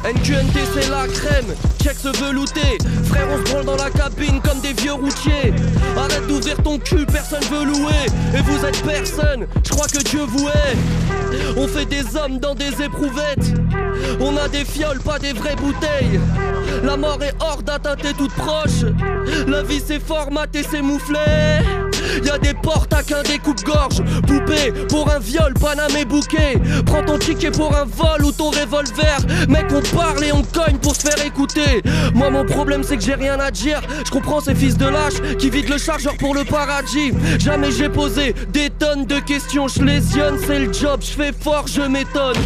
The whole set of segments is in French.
NQNT c'est la crème, check se velouté. Frère on se branle dans la cabine comme des vieux routiers. Arrête d'ouvrir ton cul, personne veut louer. Et vous êtes personne, je crois que Dieu vous est. On fait des hommes dans des éprouvettes. On a des fioles, pas des vraies bouteilles. La mort est hors d'atteinte et toute proche. La vie c'est formaté, c'est mouflé. Y'a des portes à qu'un des coupe-gorge. Poupée pour un viol, Paname et bouquet. Prends ton ticket pour un vol ou ton revolver. Mec on parle et on cogne pour se faire écouter. Moi mon problème c'est que j'ai rien à dire. Je comprends ces fils de lâches qui vident le chargeur pour le paradis. Jamais j'ai posé des tonnes de questions. Je lésionne, c'est le job, je fais fort, je m'étonne.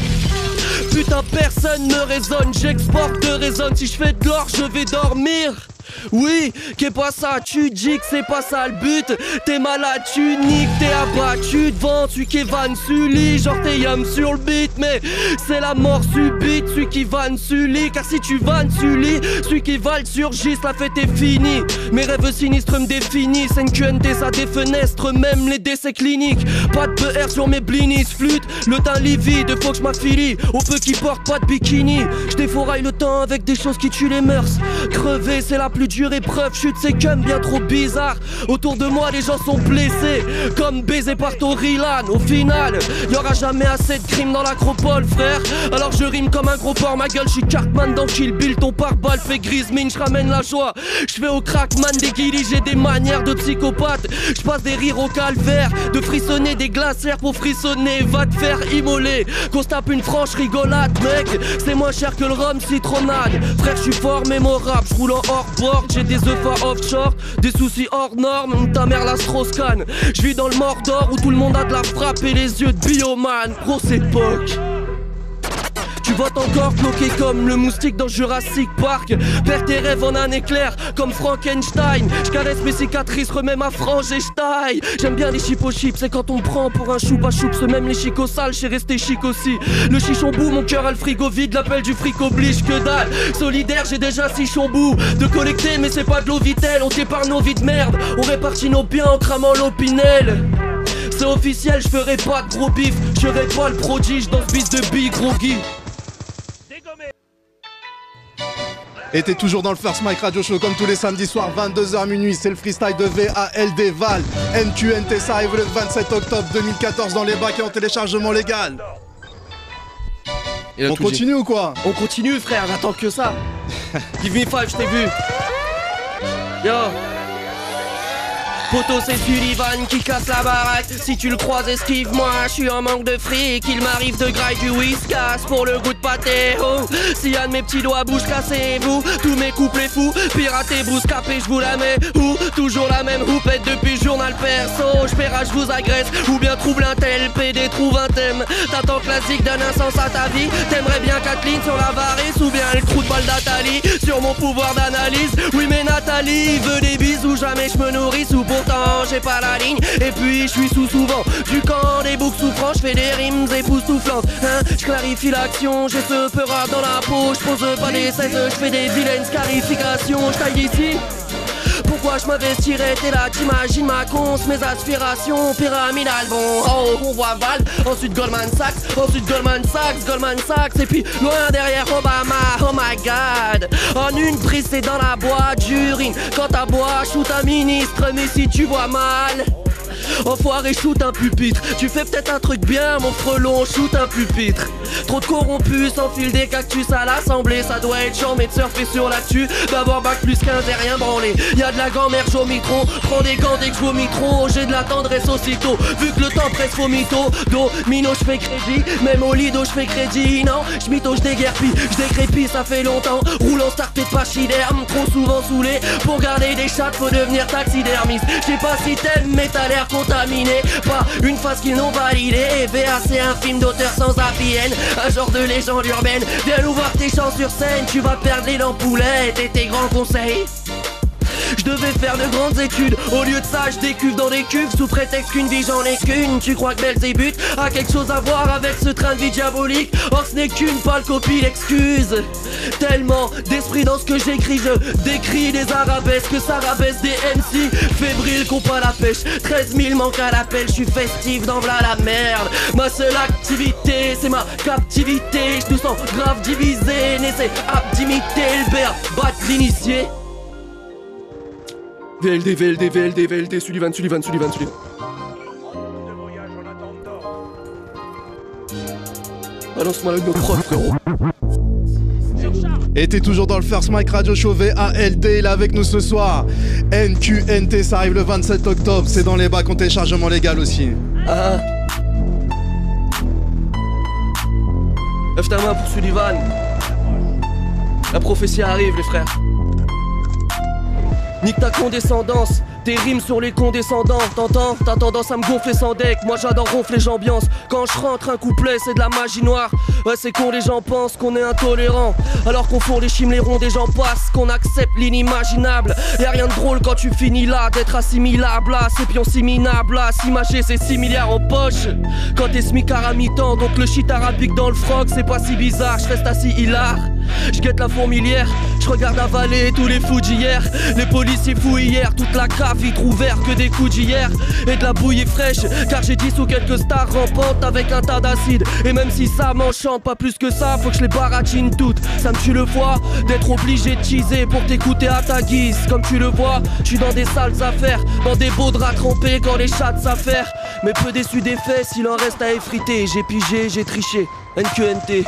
Putain personne ne raisonne, j'exporte de raisonne. Si je fais de l'or je vais dormir. Oui, qu'est pas ça, tu dis que c'est pas ça le but. T'es malade, tu niques, t'es abattu devant celui qui vanne Sully. Genre t'es yam sur le beat, mais c'est la mort subite. Celui qui vanne Sully, car si tu vannes Sully, celui qui va le surgisse, la fête est finie. Mes rêves sinistres me définissent. NQNT ça défenestre, même les décès cliniques. Pas de PR sur mes blinis, flûte, le teint livide, faut que je m'affilie au peu qui portent pas de bikini. Je défouraille le temps avec des choses qui tuent les mœurs. Crever c'est la plus dure épreuve, chute c'est comme bien trop bizarre. Autour de moi les gens sont blessés, comme baisés par Torilan. Au final, y'aura jamais assez de crimes dans l'acropole frère. Alors je rime comme un gros porc, ma gueule je suis Cartman dans Kill Bill. Ton pare-balles fait grise mine, je ramène la joie. Je fais au crackman des guilis, j'ai des manières de psychopathe. Je passe des rires au calvaire, de frissonner des glacières pour frissonner. Va te faire immoler, qu'on se tape une franche rigolade mec. C'est moins cher que le rhum citronnade. Frère je suis fort mémorable, je roule en hors-bord. J'ai des œufs offshore, des soucis hors normes. Ta mère la Strauss-Kahn. Je vis dans le Mordor où tout le monde a de la frappe et les yeux de bioman. Grosse époque. Tu votes encore bloqué comme le moustique dans Jurassic Park. Perds tes rêves en un éclair comme Frankenstein. Je caresse mes cicatrices, remets ma frange et je taille. J'aime bien les chips aux chips, c'est quand on prend pour un choupa choups. Même les chicots sales, j'ai resté chic aussi. Le chichon bout, mon cœur a le frigo vide. L'appel du fric oblige que dalle. Solidaire, j'ai déjà 6 chambous de collecter, mais c'est pas de l'eau vitelle. On t'épargne nos vies de merde, on répartit nos biens en cramant l'opinel. C'est officiel, je ferai pas de gros bif. Je serai pas le prodige dans ce bis de big groggy. Et t'es toujours dans le First Mike Radio Show comme tous les samedis soirs, 22h minuit. C'est le freestyle de VALD Val. NQNT, ça arrive le 27 octobre 2014 dans les bacs et en téléchargement légal. On continue ou quoi? On continue frère, j'attends que ça. Give me five, je t'ai vu. Yo. Poto c'est Sullivan qui casse la baraque. Si tu le croises esquive-moi, je suis en manque de fric. Il m'arrive de graille du whiskas pour le goût de pâté. Oh, si un de mes petits doigts bouge, cassez-vous. Tous mes couplets fous, piratez, vous scapez, je vous la mets. Ou toujours la même roupette depuis journal perso. J'paiera, je vous agresse, ou bien trouble un tel PD, trouve un thème. T'attends classique donne un sens à ta vie. T'aimerais bien Kathleen sur la varice, ou bien le trou de balle d'Atali sur mon pouvoir d'analyse. Oui mais Nathalie veut des bisous, jamais je me nourris ou pourtant j'ai pas la ligne. Et puis je suis sous souvent du camp des boucs souffrants. Je fais des rimes époustouflantes hein. Je clarifie l'action, j'ai ce peur dans la peau. Je pose pas des 16, je fais des vilaines scarifications. Je taille ici. Pourquoi je m'investirais, t'es là, t'imagines ma conce, mes aspirations pyramidales. Bon, oh, on voit Val, ensuite Goldman Sachs, Goldman Sachs, et puis loin derrière Obama, oh my god. En une prise, c'est dans la boîte d'urine. Quand ta boîte shoot un ministre, mais si tu vois mal. Enfoiré, shoot un pupitre. Tu fais peut-être un truc bien, mon frelon, shoot un pupitre. Trop de corrompus s'enfilent des cactus à l'assemblée. Ça doit être chiant mais de surfer sur l'actu. D'avoir bac plus 15 et rien branlé. Y'a de la grand-mère, j'au mitron. Prends des gants dès que je vomis trop. J'ai de la tendresse aussitôt. Vu que le temps presse vomito. Domino, je fais crédit. Même au lido, je fais crédit. Non, je mytho, je déguerpis. Je décrépis, ça fait longtemps. Roulant starté de pachyderme. Trop souvent saoulé. Pour garder des chats, faut devenir taxidermiste. Je sais pas si t'aimes, mais t'as l'air contaminé. Pas une phase qu'ils n'ont validé. EVA c'est un film d'auteur sans happy end. Un genre de légende urbaine. Viens nous voir tes chants sur scène. Tu vas perdre les dents poulettes et tes grands conseils. Je devais faire de grandes études, au lieu de ça je décuve dans des cuves sous prétexte qu'une vie j'en ai qu'une. Tu crois que Belzébuth a quelque chose à voir avec ce train de vie diabolique? Or ce n'est qu'une pâle copie d'excuses. Tellement d'esprit dans ce que j'écris, je décris des arabesques, ça rabaisse des MC fébriles qu'on pas la pêche. 13 000 manques à l'appel, je suis festif dans v'là la merde. Ma seule activité c'est ma captivité. Je nous sens grave divisé, n'essaie apte d'imiter le BA, bat l'initié. VLD, VLD, VLD, VLD, Sullivan, Sullivan, Sullivan, Sullivan. Balance-moi le nos profs, frérot. Et t'es toujours dans le First Mic Radio Show VALD, il est avec nous ce soir. NQNT, ça arrive le 27 octobre, c'est dans les bacs en téléchargement légal aussi. Ah. Lève ta main pour Sullivan. La prophétie arrive les frères. Nique ta condescendance, tes rimes sur les condescendants. T'entends? T'as tendance à me gonfler sans deck. Moi j'adore ronfler j'ambiance. Quand je rentre un couplet c'est de la magie noire. Ouais c'est con, les gens pensent qu'on est intolérant, alors qu'on fourre les chimes, les ronds des gens passent, qu'on accepte l'inimaginable. Y'a rien de drôle quand tu finis là, d'être assimilable là, c'est pion minable là, s'imager c'est 6 milliards en poche. Quand t'es smicard à mi-temps, donc le shit arabique dans le froc, c'est pas si bizarre, je reste assis hilar. Je guette la fourmilière, je regarde avaler tous les fous d'hier. Les policiers fouillent hier, toute la cave ils trouvent vert que des coups d'hier. Et de la bouillie fraîche, car j'ai 10 ou quelques stars rampantes avec un tas d'acide. Et même si ça m'enchante, pas plus que ça, faut que je les baratine toutes. Ça me tue le foie d'être obligé de teaser pour t'écouter à ta guise. Comme tu le vois, je suis dans des sales affaires, dans des beaux draps trempés quand les chats s'affairent. Mais peu déçu des faits, s'il en reste à effriter. J'ai pigé, j'ai triché, NQNT.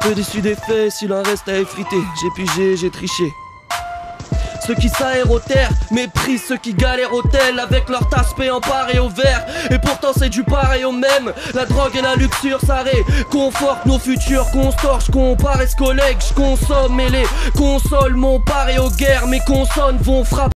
Peu déçu des faits, s'il en reste à effriter. J'ai pigé, j'ai triché. Ceux qui s'aèrent aux terres méprisent ceux qui galèrent au tel, avec leur tasse-paix en part et au verre. Et pourtant c'est du pareil au même. La drogue et la luxure ça réconforte nos futurs. Qu'on se torche, qu'on paraisse collègues, je consomme et les consoles m'ont paré aux guerres. Mes consonnes vont frapper